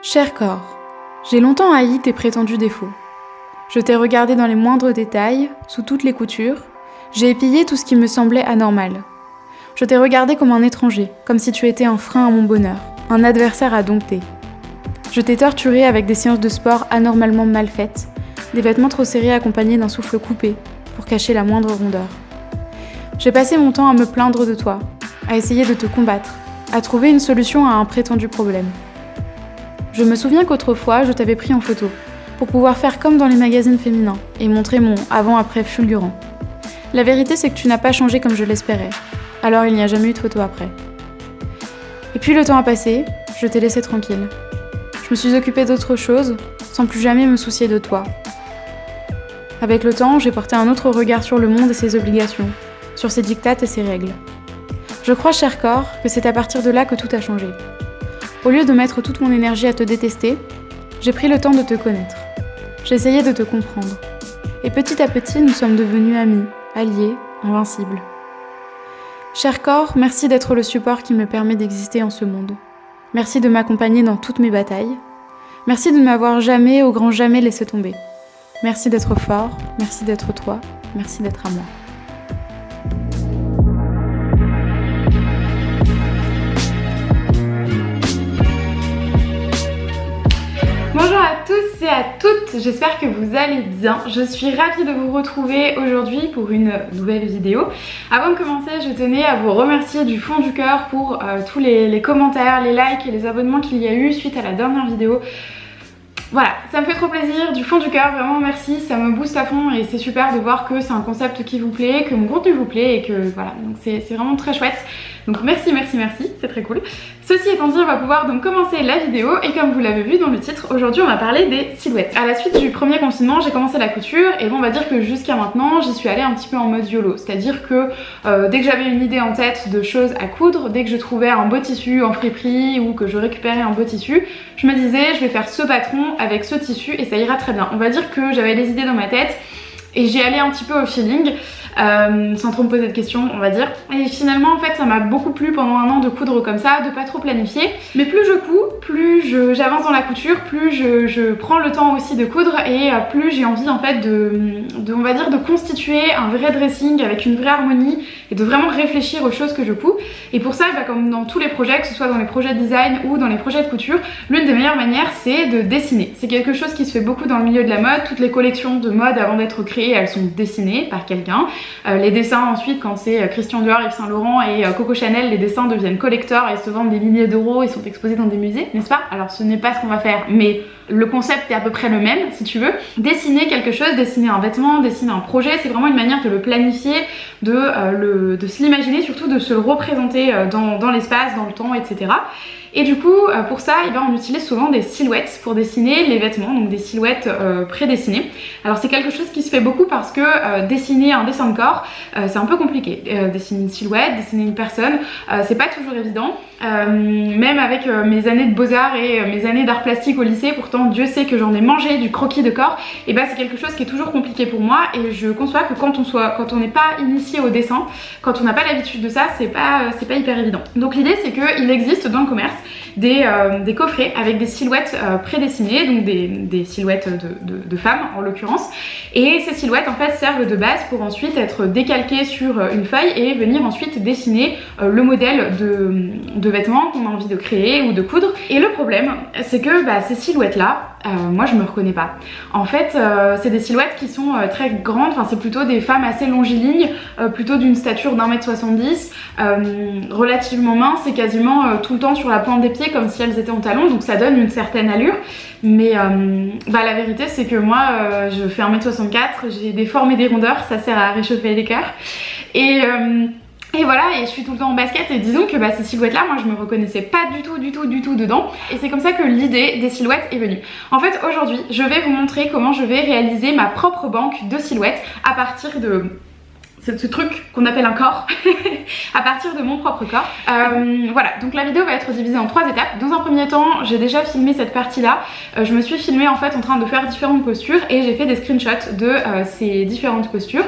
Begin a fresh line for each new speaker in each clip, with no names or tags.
Cher corps, j'ai longtemps haï tes prétendus défauts. Je t'ai regardé dans les moindres détails, sous toutes les coutures, j'ai épillé tout ce qui me semblait anormal. Je t'ai regardé comme un étranger, comme si tu étais un frein à mon bonheur, un adversaire à dompter. Je t'ai torturé avec des séances de sport anormalement mal faites, des vêtements trop serrés accompagnés d'un souffle coupé, pour cacher la moindre rondeur. J'ai passé mon temps à me plaindre de toi, à essayer de te combattre, à trouver une solution à un prétendu problème. Je me souviens qu'autrefois, je t'avais pris en photo, pour pouvoir faire comme dans les magazines féminins, et montrer mon avant-après fulgurant. La vérité, c'est que tu n'as pas changé comme je l'espérais, alors il n'y a jamais eu de photo après. Et puis le temps a passé, je t'ai laissé tranquille. Je me suis occupée d'autre chose, sans plus jamais me soucier de toi. Avec le temps, j'ai porté un autre regard sur le monde et ses obligations, sur ses dictates et ses règles. Je crois, cher corps, que c'est à partir de là que tout a changé. Au lieu de mettre toute mon énergie à te détester, j'ai pris le temps de te connaître. J'ai essayé de te comprendre. Et petit à petit, nous sommes devenus amis, alliés, invincibles. Cher corps, merci d'être le support qui me permet d'exister en ce monde. Merci de m'accompagner dans toutes mes batailles. Merci de ne m'avoir jamais, au grand jamais, laissé tomber. Merci d'être fort, merci d'être toi, merci d'être à moi. Bonjour à tous et à toutes, j'espère que vous allez bien. Je suis ravie de vous retrouver aujourd'hui pour une nouvelle vidéo. Avant de commencer, je tenais à vous remercier du fond du cœur pour tous les commentaires, les likes et les abonnements qu'il y a eu suite à la dernière vidéo. Voilà, ça me fait trop plaisir, du fond du cœur, vraiment merci, ça me booste à fond et c'est super de voir que c'est un concept qui vous plaît, que mon contenu vous plaît et que voilà, donc c'est vraiment très chouette. Donc merci, c'est très cool. Ceci étant dit, on va pouvoir donc commencer la vidéo et comme vous l'avez vu dans le titre, aujourd'hui on va parler des silhouettes. À la suite du premier confinement, j'ai commencé la couture et bon, on va dire que jusqu'à maintenant, j'y suis allée un petit peu en mode YOLO. C'est-à-dire que dès que j'avais une idée en tête de choses à coudre, dès que je trouvais un beau tissu en friperie ou que je récupérais un beau tissu, je me disais je vais faire ce patron avec ce tissu et ça ira très bien. On va dire que j'avais les idées dans ma tête et j'y allais un petit peu au feeling. Sans trop me poser de questions on va dire, et finalement en fait ça m'a beaucoup plu pendant un an de coudre comme ça, de pas trop planifier, mais plus je couds, plus j'avance dans la couture, plus je prends le temps aussi de coudre et plus j'ai envie en fait on va dire de constituer un vrai dressing avec une vraie harmonie et de vraiment réfléchir aux choses que je couds. Et pour ça, comme dans tous les projets, que ce soit dans les projets de design ou dans les projets de couture, l'une des meilleures manières c'est de dessiner. C'est quelque chose qui se fait beaucoup dans le milieu de la mode. Toutes les collections de mode avant d'être créées, elles sont dessinées par quelqu'un. Les dessins ensuite, quand c'est Christian Dior, Yves Saint Laurent et Coco Chanel, les dessins deviennent collector et se vendent des milliers d'euros et sont exposés dans des musées, n'est-ce pas? Alors ce n'est pas ce qu'on va faire, mais le concept est à peu près le même si tu veux. Dessiner quelque chose, dessiner un vêtement, dessiner un projet, c'est vraiment une manière de le planifier, de se l'imaginer, surtout de se le représenter dans l'espace, dans le temps, etc. Et du coup, pour ça, on utilise souvent des silhouettes pour dessiner les vêtements, donc des silhouettes prédessinées. Alors c'est quelque chose qui se fait beaucoup parce que dessiner un dessin de corps, c'est un peu compliqué. Dessiner une silhouette, dessiner une personne, c'est pas toujours évident. Même avec mes années de beaux-arts et mes années d'art plastique au lycée, pourtant Dieu sait que j'en ai mangé du croquis de corps, et c'est quelque chose qui est toujours compliqué pour moi et je conçois que quand on n'est pas initié au dessin, quand on n'a pas l'habitude de ça, c'est pas hyper évident. Donc l'idée c'est qu'il existe dans le commerce des coffrets avec des silhouettes prédessinées, donc des silhouettes de femmes en l'occurrence, et ces silhouettes en fait servent de base pour ensuite être décalquées sur une feuille et venir ensuite dessiner le modèle de vêtements qu'on a envie de créer ou de coudre. Et le problème c'est que ces silhouettes là, moi je me reconnais pas. En fait c'est des silhouettes qui sont très grandes, enfin c'est plutôt des femmes assez longilignes, plutôt d'une stature d'1m70, relativement minces et quasiment tout le temps sur la pointe des pieds comme si elles étaient en talons, donc ça donne une certaine allure. Mais la vérité c'est que moi je fais 1m64, j'ai des formes et des rondeurs, ça sert à réchauffer les cœurs. Et voilà, et je suis tout le temps en basket et disons que ces silhouettes là, moi je me reconnaissais pas du tout dedans, et c'est comme ça que l'idée des silhouettes est venue. En fait aujourd'hui je vais vous montrer comment je vais réaliser ma propre banque de silhouettes à partir de ce truc qu'on appelle un corps à partir de mon propre corps. Voilà, donc la vidéo va être divisée en 3 étapes. Dans un premier temps, j'ai déjà filmé cette partie là. Je me suis filmée en fait en train de faire différentes postures et j'ai fait des screenshots de ces différentes postures.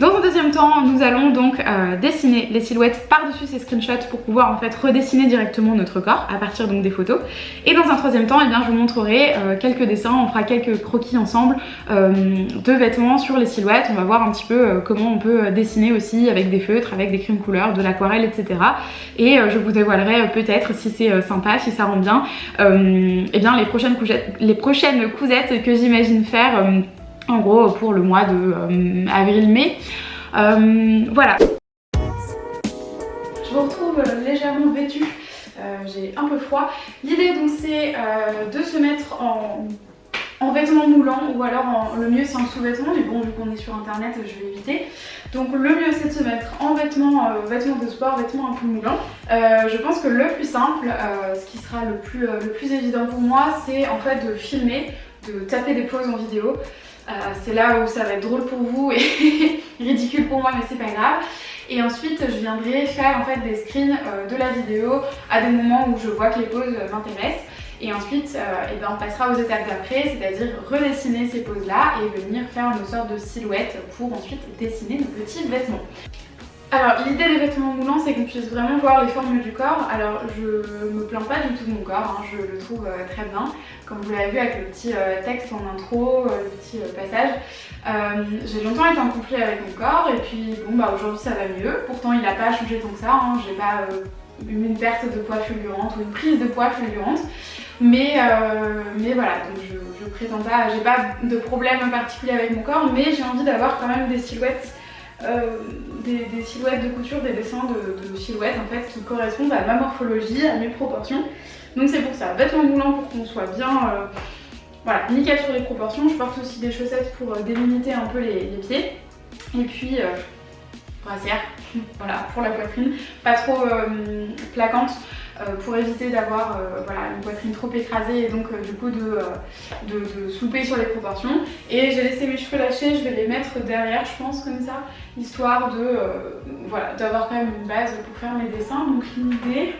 Dans un deuxième temps, nous allons donc dessiner les silhouettes par-dessus ces screenshots pour pouvoir en fait redessiner directement notre corps à partir donc des photos. Et dans un troisième temps, eh bien, je vous montrerai quelques dessins, on fera quelques croquis ensemble de vêtements sur les silhouettes. On va voir un petit peu comment on peut dessiner aussi avec des feutres, avec des crayons couleurs, de l'aquarelle, etc. Et je vous dévoilerai peut-être si c'est sympa, si ça rend bien, eh bien les prochaines cousettes que j'imagine faire en gros pour le mois de avril-mai. Voilà. Je vous retrouve légèrement vêtue, j'ai un peu froid. L'idée donc c'est de se mettre en vêtements moulants ou alors le mieux c'est en sous-vêtements, mais bon vu qu'on est sur internet je vais éviter. Donc le mieux c'est de se mettre en vêtements de sport, vêtements un peu moulants. Je pense que le plus simple, ce qui sera le plus évident pour moi, c'est en fait de filmer, de taper des pauses en vidéo. C'est là où ça va être drôle pour vous et ridicule pour moi, mais c'est pas grave. Et ensuite je viendrai faire en fait des screens de la vidéo à des moments où je vois que les pauses m'intéressent. Et ensuite eh ben, on passera aux étapes d'après, c'est-à-dire redessiner ces poses là et venir faire une sorte de silhouette pour ensuite dessiner nos petits vêtements. Alors l'idée des vêtements moulants c'est qu'on puisse vraiment voir les formes du corps. Alors je me plains pas du tout de mon corps, hein, je le trouve très bien. Comme vous l'avez vu avec le petit texte en intro, le petit passage. J'ai longtemps été en conflit avec mon corps et puis bon bah aujourd'hui ça va mieux. Pourtant il n'a pas changé tant que ça, hein. J'ai pas eu une perte de poids fulgurante ou une prise de poids fulgurante. Mais voilà, donc je prétends pas, j'ai pas de problème particulier avec mon corps, mais j'ai envie d'avoir quand même des silhouettes. Des silhouettes de couture, des dessins de silhouettes en fait qui correspondent à ma morphologie, à mes proportions. Donc c'est pour ça, vêtements moulants pour qu'on soit bien voilà, nickel sur les proportions. Je porte aussi des chaussettes pour délimiter un peu les pieds. Et puis brassière, voilà, pour la poitrine, pas trop plaquante. Pour éviter d'avoir voilà, une poitrine trop écrasée et donc du coup de souper sur les proportions. Et j'ai laissé mes cheveux lâchés, je vais les mettre derrière je pense comme ça, histoire de voilà, d'avoir quand même une base pour faire mes dessins. Donc l'idée,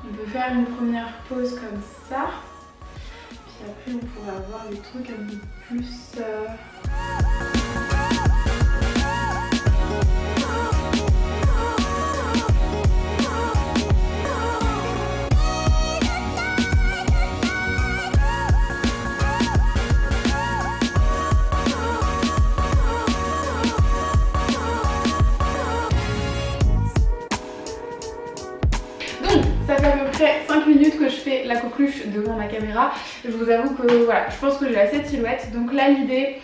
on peut faire une première pose comme ça, puis après on pourrait avoir des trucs un peu plus... Ça fait à peu près 5 minutes que je fais la coqueluche devant ma caméra. Je vous avoue que voilà, je pense que j'ai assez de silhouettes. Donc là l'idée,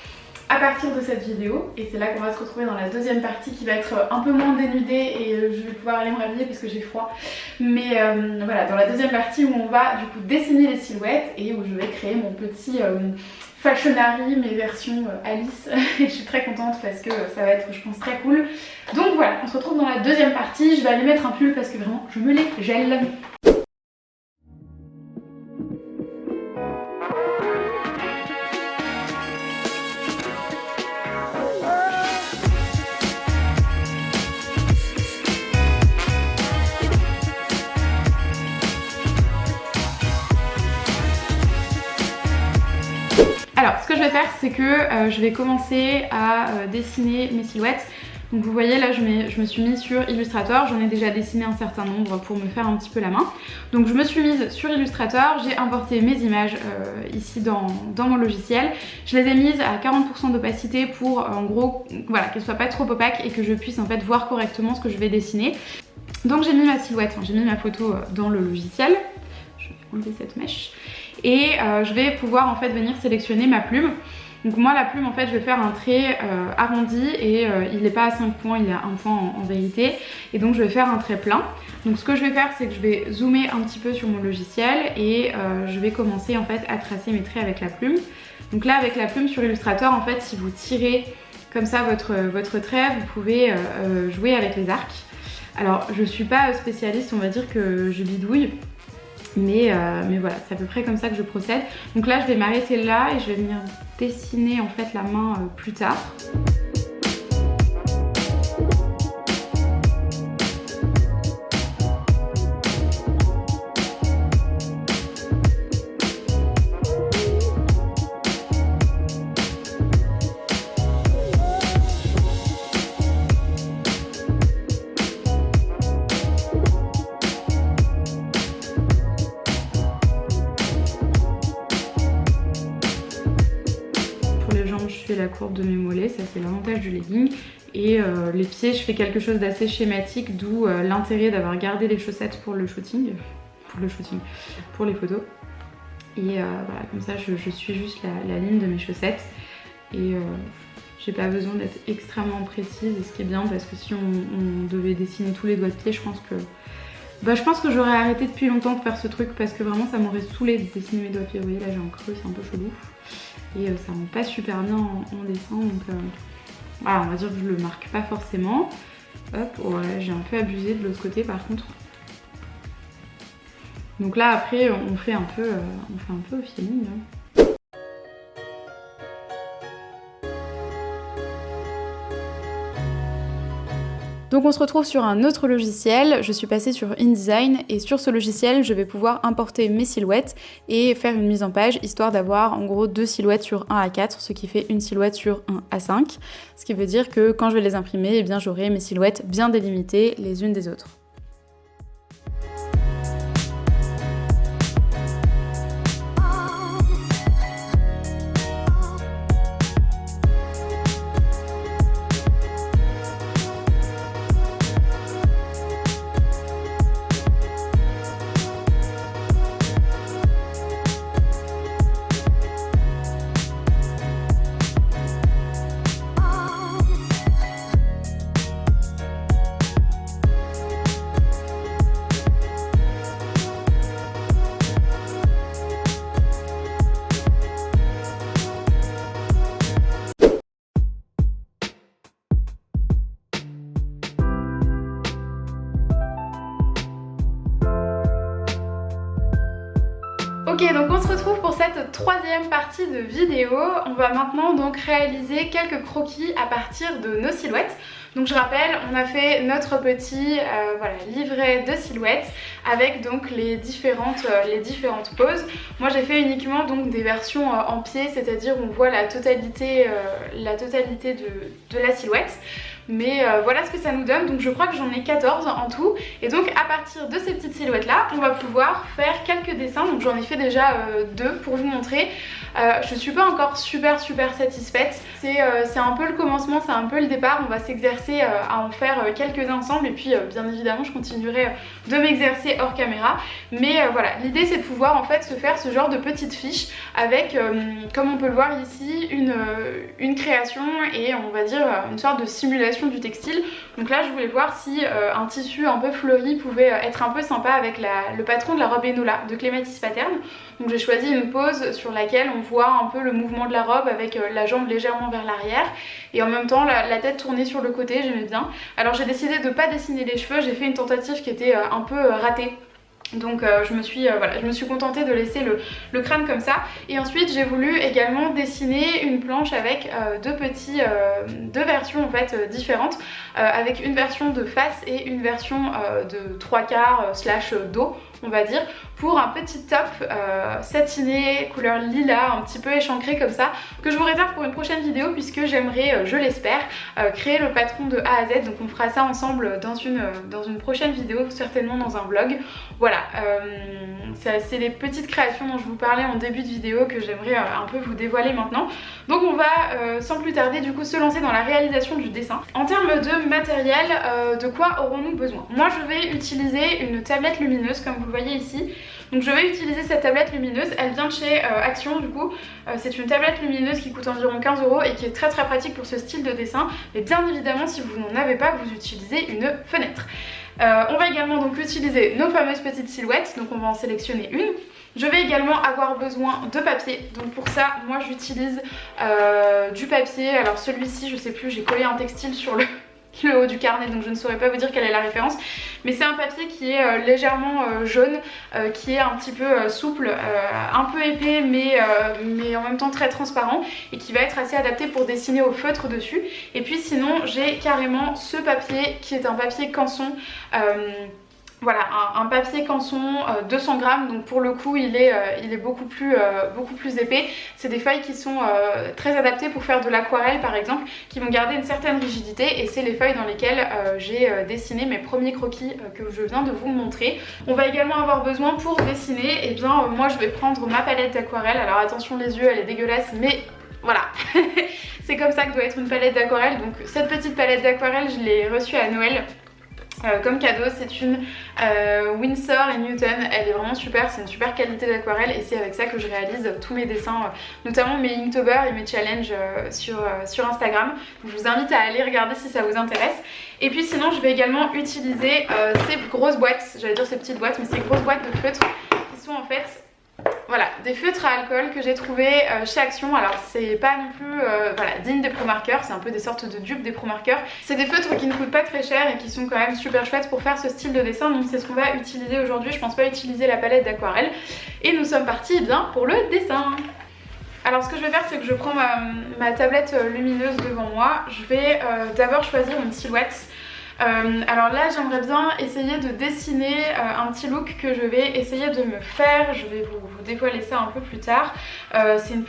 à partir de cette vidéo, et c'est là qu'on va se retrouver dans la deuxième partie qui va être un peu moins dénudée et je vais pouvoir aller me rhabiller parce que j'ai froid. Mais voilà, dans la deuxième partie où on va du coup dessiner les silhouettes et où je vais créer mon petit... Fashionary, mes versions Alice. Et je suis très contente parce que ça va être je pense très cool. Donc voilà, on se retrouve dans la deuxième partie. Je vais aller mettre un pull parce que vraiment je me les gèle. Alors ce que je vais faire c'est que je vais commencer à dessiner mes silhouettes. Donc vous voyez là je me suis mise sur Illustrator, j'en ai déjà dessiné un certain nombre pour me faire un petit peu la main. Donc je me suis mise sur Illustrator, j'ai importé mes images ici dans mon logiciel. Je les ai mises à 40% d'opacité pour en gros voilà, qu'elles soient pas trop opaques et que je puisse en fait voir correctement ce que je vais dessiner. Donc j'ai mis ma silhouette, enfin, j'ai mis ma photo dans le logiciel. Je vais enlever cette mèche. Et je vais pouvoir en fait venir sélectionner ma plume. Donc moi la plume en fait je vais faire un trait arrondi et il n'est pas à 5 points, il est à 1 point en vérité. Et donc je vais faire un trait plein. Donc ce que je vais faire c'est que je vais zoomer un petit peu sur mon logiciel et je vais commencer en fait à tracer mes traits avec la plume. Donc là avec la plume sur Illustrator en fait si vous tirez comme ça votre trait vous pouvez jouer avec les arcs. Alors je suis pas spécialiste, on va dire que je bidouille. Mais voilà, c'est à peu près comme ça que je procède. Donc là je vais m'arrêter là et je vais venir dessiner en fait la main plus tard. cacher la courbe de mes mollets, ça c'est l'avantage du legging. Et les pieds, je fais quelque chose d'assez schématique, d'où l'intérêt d'avoir gardé les chaussettes pour le shooting, pour les photos. Et voilà, comme ça je suis juste la ligne de mes chaussettes et j'ai pas besoin d'être extrêmement précise, et ce qui est bien parce que si on devait dessiner tous les doigts de pied, je pense que j'aurais arrêté depuis longtemps de faire ce truc parce que vraiment ça m'aurait saoulé de dessiner mes doigts de pied. Vous voyez là j'ai un creux, c'est un peu chelou et ça rend pas super bien en dessin, donc voilà, on va dire que je le marque pas forcément. Hop, voilà, j'ai un peu abusé de l'autre côté par contre. Donc là après on fait un peu au feeling. Donc on se retrouve sur un autre logiciel, je suis passée sur InDesign et sur ce logiciel je vais pouvoir importer mes silhouettes et faire une mise en page histoire d'avoir en gros 2 silhouettes sur 1 A4, ce qui fait une silhouette sur un A5, ce qui veut dire que quand je vais les imprimer, eh bien j'aurai mes silhouettes bien délimitées les unes des autres. Ok, donc on se retrouve pour cette troisième partie de vidéo. On va maintenant donc réaliser quelques croquis à partir de nos silhouettes. Donc je rappelle, on a fait notre petit voilà, livret de silhouettes avec donc les différentes poses. Moi j'ai fait uniquement donc des versions en pied, c'est-à-dire on voit la totalité de la silhouette. Mais voilà ce que ça nous donne, donc je crois que j'en ai 14 en tout. Et donc à partir de ces petites silhouettes là, on va pouvoir faire quelques dessins. Donc j'en ai fait déjà 2 pour vous montrer. Je suis pas encore super satisfaite. C'est un peu le commencement, c'est un peu le départ. On va s'exercer à en faire quelques-uns ensemble. Et puis bien évidemment je continuerai de m'exercer hors caméra. Mais voilà, l'idée c'est de pouvoir en fait se faire ce genre de petites fiches avec, comme on peut le voir ici, une création et on va dire une sorte de simulation du textile. Donc là je voulais voir si un tissu un peu fleuri pouvait être un peu sympa avec le patron de la robe Enola de Clématis Pattern. Donc j'ai choisi une pose sur laquelle on voit un peu le mouvement de la robe avec la jambe légèrement vers l'arrière et en même temps la tête tournée sur le côté, j'aimais bien. Alors j'ai décidé de ne pas dessiner les cheveux, j'ai fait une tentative qui était un peu ratée. Donc je me suis contentée de laisser le crâne comme ça. Et ensuite j'ai voulu également dessiner une planche avec deux versions en fait différentes, avec une version de face et une version de 3/4 / dos on va dire, pour un petit top satiné couleur lilas un petit peu échancré comme ça, que je vous réserve pour une prochaine vidéo puisque j'aimerais, je l'espère, créer le patron de A à Z. Donc on fera ça ensemble dans une prochaine vidéo, certainement dans un vlog. Voilà, c'est les petites créations dont je vous parlais en début de vidéo que j'aimerais un peu vous dévoiler maintenant. Donc on va sans plus tarder du coup se lancer dans la réalisation du dessin. En termes de matériel, de quoi aurons-nous besoin? Moi je vais utiliser une tablette lumineuse comme vous le voyez ici. Donc je vais utiliser cette tablette lumineuse, elle vient de chez Action du coup. C'est une tablette lumineuse qui coûte environ 15 € et qui est très pratique pour ce style de dessin. Mais bien évidemment si vous n'en avez pas, vous utilisez une fenêtre. On va également donc utiliser nos fameuses petites silhouettes, donc on va en sélectionner une. Je vais également avoir besoin de papier, donc pour ça moi j'utilise du papier. Alors celui-ci je sais plus, j'ai collé un textile sur le haut du carnet donc je ne saurais pas vous dire quelle est la référence, mais c'est un papier qui est légèrement jaune, qui est un petit peu souple, un peu épais mais en même temps très transparent et qui va être assez adapté pour dessiner au feutre dessus. Et puis sinon j'ai carrément ce papier qui est un papier canson. Voilà, un papier canson 200 grammes, donc pour le coup il est beaucoup plus épais. C'est des feuilles qui sont très adaptées pour faire de l'aquarelle par exemple, qui vont garder une certaine rigidité et c'est les feuilles dans lesquelles j'ai dessiné mes premiers croquis que je viens de vous montrer. On va également avoir besoin pour dessiner, et bien moi je vais prendre ma palette d'aquarelle. Alors attention les yeux, elle est dégueulasse mais voilà, C'est comme ça que doit être une palette d'aquarelle. Donc cette petite palette d'aquarelle, je l'ai reçue à Noël. Comme cadeau, c'est une Winsor & Newton, elle est vraiment super, c'est une super qualité d'aquarelle et c'est avec ça que je réalise tous mes dessins, notamment mes Inktober et mes challenges sur Instagram. Donc je vous invite à aller regarder si ça vous intéresse. Et puis sinon je vais également utiliser ces grosses boîtes, j'allais dire ces petites boîtes, mais ces grosses boîtes de feutres qui sont en fait... Voilà, des feutres à alcool que j'ai trouvé chez Action. Alors c'est pas non plus voilà, digne des Pro Markers, c'est un peu des sortes de dupes des Pro Markers. C'est des feutres qui ne coûtent pas très cher et qui sont quand même super chouettes pour faire ce style de dessin. Donc c'est ce qu'on va utiliser aujourd'hui, je pense pas utiliser la palette d'aquarelle. Et nous sommes partis bien pour le dessin. Alors ce que je vais faire, c'est que je prends ma tablette lumineuse devant moi. Je vais d'abord choisir une silhouette. Alors là j'aimerais bien essayer de dessiner un petit look que je vais essayer de me faire. Je vais vous dévoiler ça un peu plus tard. C'est un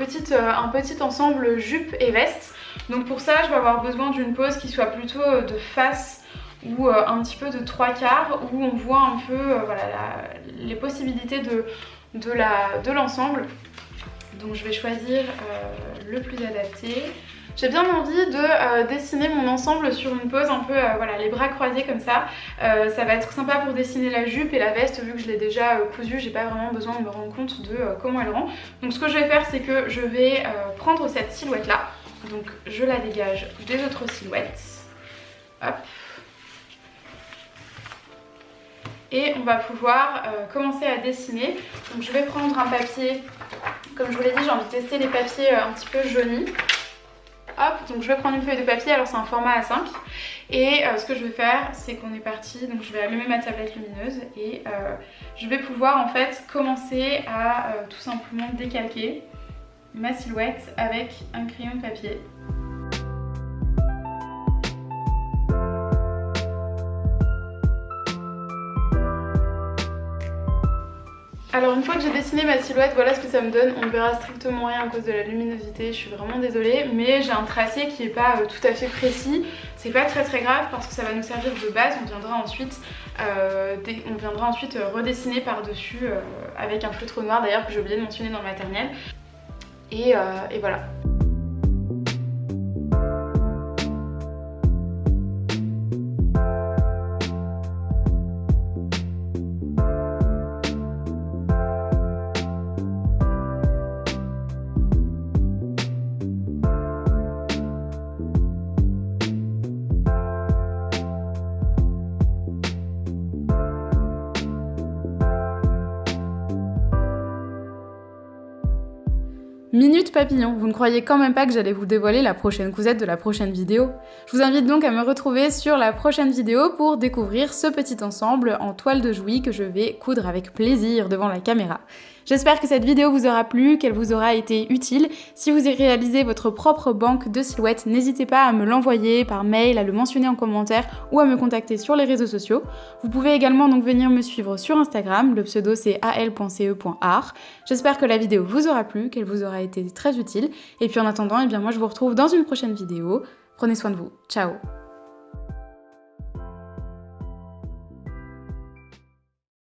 petit ensemble jupe et veste. Donc pour ça je vais avoir besoin d'une pose qui soit plutôt de face ou un petit peu de 3/4 où on voit un peu voilà, les possibilités de l'ensemble. Donc je vais choisir le plus adapté. J'ai bien envie de dessiner mon ensemble sur une pose un peu, voilà, les bras croisés comme ça. Ça va être sympa pour dessiner la jupe et la veste, vu que je l'ai déjà cousue, j'ai pas vraiment besoin de me rendre compte de comment elle rend. Donc ce que je vais faire, c'est que je vais prendre cette silhouette là. Donc je la dégage des autres silhouettes. Hop. Et on va pouvoir commencer à dessiner. Donc je vais prendre un papier, comme je vous l'ai dit, j'ai envie de tester les papiers un petit peu jaunis. Hop, donc je vais prendre une feuille de papier, alors c'est un format A5 et ce que je vais faire c'est qu'on est parti, donc je vais allumer ma tablette lumineuse et je vais pouvoir en fait commencer à tout simplement décalquer ma silhouette avec un crayon de papier. Alors une fois que j'ai dessiné ma silhouette, voilà ce que ça me donne. On ne verra strictement rien à cause de la luminosité, je suis vraiment désolée. Mais j'ai un tracé qui n'est pas tout à fait précis. C'est pas très grave parce que ça va nous servir de base. On viendra ensuite redessiner par-dessus avec un feutre noir d'ailleurs que j'ai oublié de mentionner dans le matériel. Et voilà. Minute papillon, vous ne croyez quand même pas que j'allais vous dévoiler la prochaine cousette de la prochaine vidéo? Je vous invite donc à me retrouver sur la prochaine vidéo pour découvrir ce petit ensemble en toile de Jouy que je vais coudre avec plaisir devant la caméra. J'espère que cette vidéo vous aura plu, qu'elle vous aura été utile. Si vous avez réalisé votre propre banque de silhouettes, n'hésitez pas à me l'envoyer par mail, à le mentionner en commentaire ou à me contacter sur les réseaux sociaux. Vous pouvez également donc venir me suivre sur Instagram, le pseudo c'est al.ce.art. J'espère que la vidéo vous aura plu, qu'elle vous aura été très utile. Et puis en attendant, eh bien moi je vous retrouve dans une prochaine vidéo. Prenez soin de vous. Ciao!